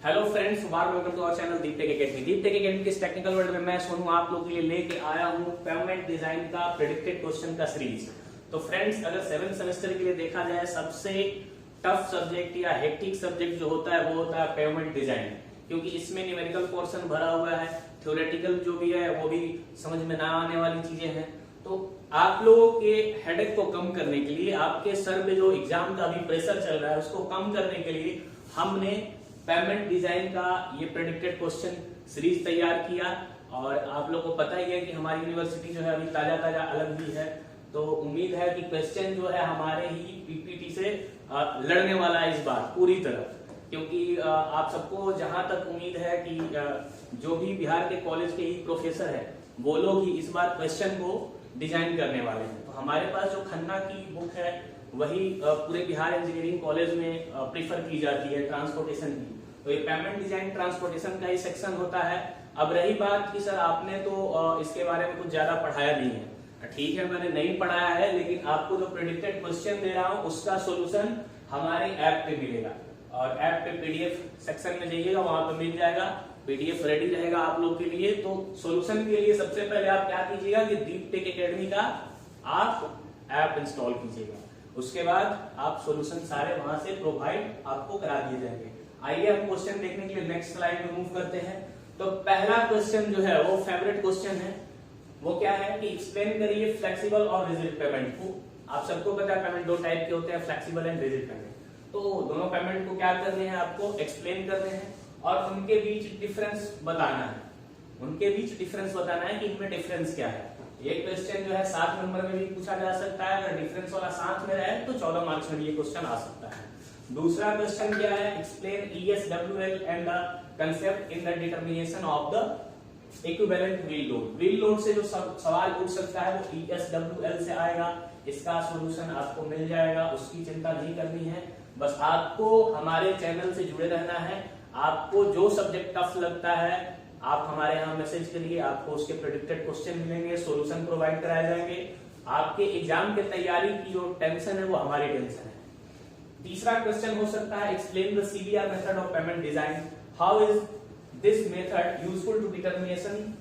Hello friends, warm welcome to our channel Deep tech academy. Deep tech academy के इस technical world में मैं सोनू आप लोगों के लिए लेके आया हूँ पेमेंट डिजाइन का प्रेडिक्टेड क्वेश्चन का सीरीज। तो फ्रेंड्स, अगर 7th सेमेस्टर के लिए देखा जाए सबसे टफ सब्जेक्ट या हेक्टिक सब्जेक्ट जो होता है वो होता है पेमेंट डिजाइन, क्योंकि इसमें न्यूमेरिकल पोर्शन भरा हुआ है, थ्योरेटिकल जो भी है वो भी समझ में ना आने वाली चीजें हैं। तो आप लोगों के हेडेक को कम करने के लिए, आपके सर पे जो एग्जाम का अभी प्रेशर चल रहा है उसको कम करने के लिए हमने पेमेंट डिजाइन का ये प्रेडिक्टेड क्वेश्चन सीरीज तैयार किया। और आप लोगों को पता ही है कि हमारी यूनिवर्सिटी जो है अभी ताजा ताजा अलग भी है, तो उम्मीद है कि क्वेश्चन जो है हमारे ही पीपीटी से लड़ने वाला है इस बार पूरी तरह, क्योंकि आप सबको जहां तक उम्मीद है कि जो भी बिहार के कॉलेज के ही प्रोफेसर है वो लोग ही इस बार क्वेश्चन को डिजाइन करने वाले हैं। तो हमारे पास जो खन्ना की बुक है वही पूरे बिहार इंजीनियरिंग कॉलेज में प्रीफर की जाती है ट्रांसपोर्टेशन की। तो ये पेमेंट डिजाइन ट्रांसपोर्टेशन का ही सेक्शन होता है। अब रही बात कि सर आपने तो इसके बारे में कुछ ज्यादा पढ़ाया नहीं है, ठीक है मैंने नहीं पढ़ाया है, लेकिन आपको जो प्रेडिक्टेड क्वेश्चन दे रहा हूं उसका सोल्यूशन हमारे ऐप पे मिलेगा। और ऐप पे पीडीएफ सेक्शन में जाइएगा, वहां पे मिल जाएगा, पीडीएफ रेडी रहेगा आप लोग के लिए। तो सोल्यूशन के लिए सबसे पहले आप क्या कीजिएगा कि दीप टेक एकेडमी का आप ऐप इंस्टॉल कीजिएगा, उसके बाद आप सोल्यूशन सारे वहां से प्रोवाइड आपको करा दिए जाएंगे। आइए हम क्वेश्चन देखने के लिए नेक्स्ट स्लाइड में मूव करते हैं। तो पहला क्वेश्चन जो है वो फेवरेट क्वेश्चन है, वो क्या है कि एक्सप्लेन करिए फ्लेक्सिबल और रिजिड पेमेंट को। आप सबको पता है पेमेंट दो टाइप के होते हैं, फ्लेक्सिबल एंड रिजिड पेमेंट। तो दोनों पेमेंट को क्या करने हैं, आपको एक्सप्लेन करने हैं और उनके बीच डिफरेंस बताना है। उनके बीच डिफरेंस बताना है कि इनमें डिफरेंस क्या है। ये क्वेश्चन जो है 7 नंबर में भी पूछा जा सकता है, अगर डिफरेंस वाला साथ में रहे तो 14 मार्क्स में ये क्वेश्चन आ सकता है। दूसरा क्वेश्चन क्या है, explain ESWL and the concept in the determination of the equivalent wheel load. Wheel load से जो सवाल उठ सकता है वो ESWL से आएगा, इसका सॉल्यूशन आपको मिल जाएगा, उसकी चिंता नहीं करनी है। बस आपको हमारे चैनल से जुड़े रहना है। आपको जो सब्जेक्ट टफ लगता है आप हमारे यहाँ मैसेज करिए, आपको उसके प्रेडिक्टेड क्वेश्चन मिलेंगे, सॉल्यूशन प्रोवाइड कराए जाएंगे। आपके एग्जाम के तैयारी की जो टेंशन है वो हमारी टेंशन है। तीसरा क्वेश्चन हो सकता है, explain the CBR method of pavement design. How is this method useful to determination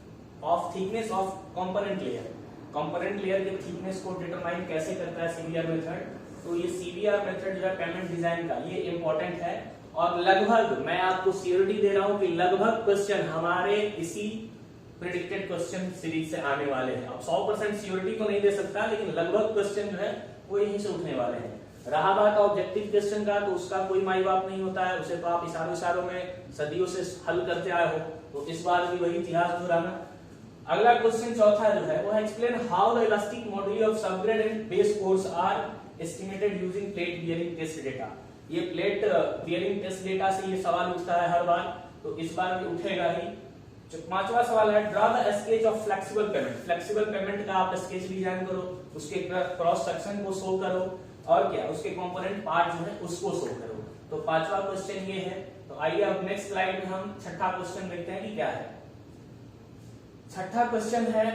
of thickness of component layer. Component layer के थिकनेस को डिटरमाइन कैसे करता है CBR मेथड। तो ये CBR मेथड जो है पेमेंट डिजाइन का ये इंपॉर्टेंट है, और लगभग मैं आपको श्योरिटी दे रहा हूं कि लगभग क्वेश्चन हमारे इसी प्रेडिक्टेड क्वेश्चन सीरीज से आने वाले हैं। अब 100% श्योरिटी को नहीं दे सकता, लेकिन लगभग क्वेश्चन जो है वो यहीं से उठने वाले हैं। रहा बात ऑब्जेक्टिव क्वेश्चन का, तो उसका कोई माई बाप नहीं होता है, उसे तो आप इशारों में सदियों से हल करते आए हो, तो इस बार भी वही इतिहास दोहराना। अगला क्वेश्चन चौथा जो है वो है, explain how the elastic module of subgrade and base course are estimated using plate bearing test data. ये प्लेट बियरिंग टेस्ट डेटा से ये सवाल उठता है हर बार, तो इस बार भी उठेगा ही। पांचवा सवाल है, draw the sketch of flexible pavement. Flexible pavement का आप स्केच डिजाइन करो, उसके क्रॉस सेक्शन को शो करो, और क्या उसके कंपोनेंट पार्ट जो है उसको शो करो। तो पांचवा क्वेश्चन ये है। तो आइए अब नेक्स्ट स्लाइड में हम छठा क्वेश्चन देखते हैं कि क्या है। छठा क्वेश्चन है,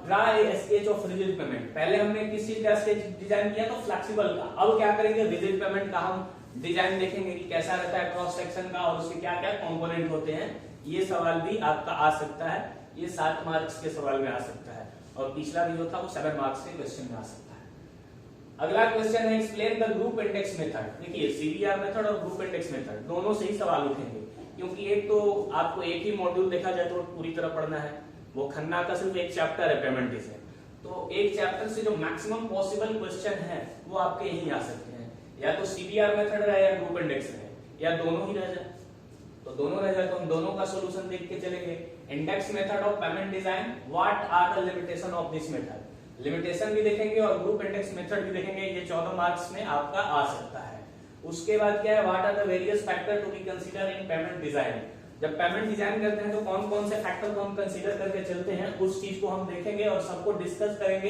draw a sketch of rigid payment. पहले हमने किस चीज का स्केच डिजाइन किया, तो फ्लेक्सिबल का। अब क्या करेंगे, रिजिड पेमेंट का हम डिजाइन देखेंगे कि कैसा रहता है क्रॉस सेक्शन का, और उसके क्या क्या कंपोनेंट होते हैं। ये सवाल भी आपका आ सकता है, ये 7 मार्क्स के सवाल में आ सकता है, और पिछला भी जो था वो 7 मार्क्स के क्वेश्चन में आ सकता है। अगला क्वेश्चन है, explain the group index method. देखिए CBR मेथड और ग्रुप इंडेक्स मेथड दोनों से ही सवाल उठेंगे, क्योंकि एक तो आपको एक ही मॉड्यूल देखा जाए तो पूरी तरह पढ़ना है, वो खन्ना का सिर्फ एक चैप्टर है पेमेंट डिजाइन। तो एक चैप्टर से जो मैक्सिमम पॉसिबल क्वेश्चन है वो आपके यही आ सकते हैं, या तो CBR मेथड रहे या ग्रुप इंडेक्स रहे, या दोनों ही रह जाए। तो दोनों रह जाए तो हम दोनों का सॉल्यूशन देख के चलेंगे। Index method of pavement design, what are the limitation of this method. Limitation भी देखेंगे और ग्रुप इंडेक्स मेथड भी देखेंगे, ये 14 मार्क्स में आपका आ सकता है। उसके बाद क्या है, what are the various factor to be consider in pavement design. जब पेमेंट डिजाइन करते हैं तो कौन कौन से फैक्टर को हम कंसीडर करके चलते हैं, उस चीज को हम देखेंगे और सबको डिस्कस करेंगे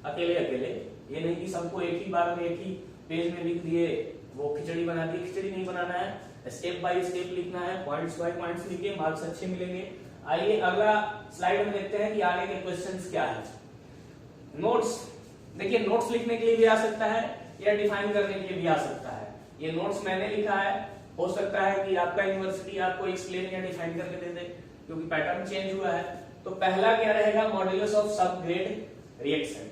अकेले अकेले। ये नहीं कि सबको एक ही बार में एक ही पेज में लिख दिए, वो खिचड़ी बना दी। खिचड़ी नहीं बनाना है, स्टेप बाय स्टेप लिखना है, पॉइंट्स बाय पॉइंट्स लिखिए, मार्क्स अच्छे मिलेंगे। आइए अगला स्लाइड में देखते हैं कि आगे के क्वेश्चंस क्या है। नोट्स, देखिए नोट्स लिखने के लिए भी आ सकता है या डिफाइन करने के लिए भी आ सकता है। ये नोट्स मैंने लिखा है, हो सकता है कि आपका यूनिवर्सिटी आपको एक्सप्लेन या डिफाइन करके दे दे, क्योंकि पैटर्न चेंज हुआ है। तो पहला क्या रहेगा, मॉड्यूलस ऑफ सब ग्रेड रिएक्शन,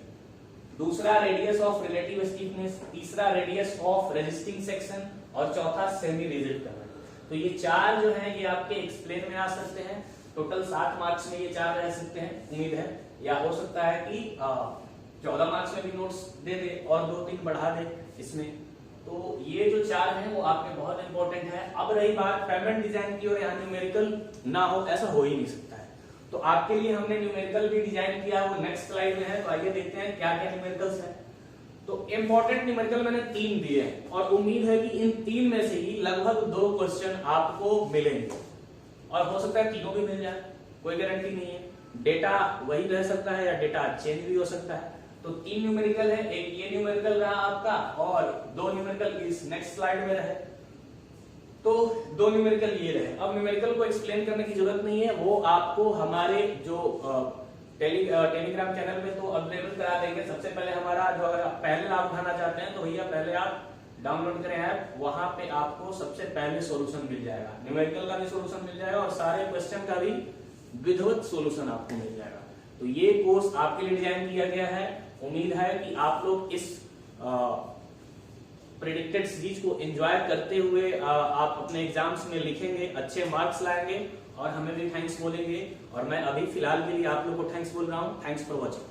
दूसरा रेडियस ऑफ रिलेटिव स्टीफनेस, तीसरा रेडियस ऑफ रेजिस्टिंग सेक्शन, और चौथा सेमी रिजिड करंट। तो ये चार जो है ये आपके एक्सप्लेन में आ सकते हैं। टोटल 7 मार्क्स में ये 4 रह सकते हैं उम्मीद है, या हो सकता है कि 14 मार्क्स में भी नोट्स दे दे और 2-3 बढ़ा दे इसमें। तो ये जो 4 हैं वो आपके बहुत इंपॉर्टेंट है। अब रही बात पेमेंट डिजाइन की, और यहाँ न्यूमेरिकल ना हो ऐसा हो ही नहीं सकता है। तो आपके लिए हमने न्यूमेरिकल भी डिजाइन किया, वो नेक्स्ट स्लाइड में है। तो आइए देखते हैं क्या क्या न्यूमेरिकल्स है। तो इंपॉर्टेंट न्यूमेरिकल मैंने 3 दिए हैं, और उम्मीद है कि इन 3 में से ही लगभग 2 क्वेश्चन आपको मिलेंगे, और हो सकता है तीनों भी मिल जाए, कोई गारंटी नहीं है। डेटा वही रह सकता है या डेटा चेंज भी हो सकता है। तो 3 न्यूमेरिकल है, एक ये न्यूमेरिकल रहा आपका, और 2 न्यूमेरिकल इस नेक्स्ट स्लाइड में रहे। तो 2 न्यूमेरिकल ये रहे। अब न्यूमेरिकल को एक्सप्लेन करने की जरूरत नहीं है, वो आपको हमारे जो टेलीग्राम चैनल में तो अवेलेबल करा देंगे। सबसे पहले हमारा जो, अगर आप पहले लाभ उठाना चाहते हैं तो भैया पहले आप डाउनलोड करें ऐप, वहां पे आपको सबसे पहले सॉल्यूशन मिल जाएगा, न्यूमेरिकल का भी सॉल्यूशन मिल जाएगा और सारे क्वेश्चन का भी विधिवत सॉल्यूशन आपको मिल जाएगा। तो ये कोर्स आपके लिए डिजाइन किया गया है। उम्मीद है कि आप लोग इस प्रेडिक्टेड सीरीज को एंजॉय करते हुए आप अपने एग्जाम्स में लिखेंगे, अच्छे मार्क्स लाएंगे, और हमें भी थैंक्स बोलेंगे। और मैं अभी फिलहाल के लिए आप लोग को थैंक्स बोल रहा हूँ। Thanks for watching.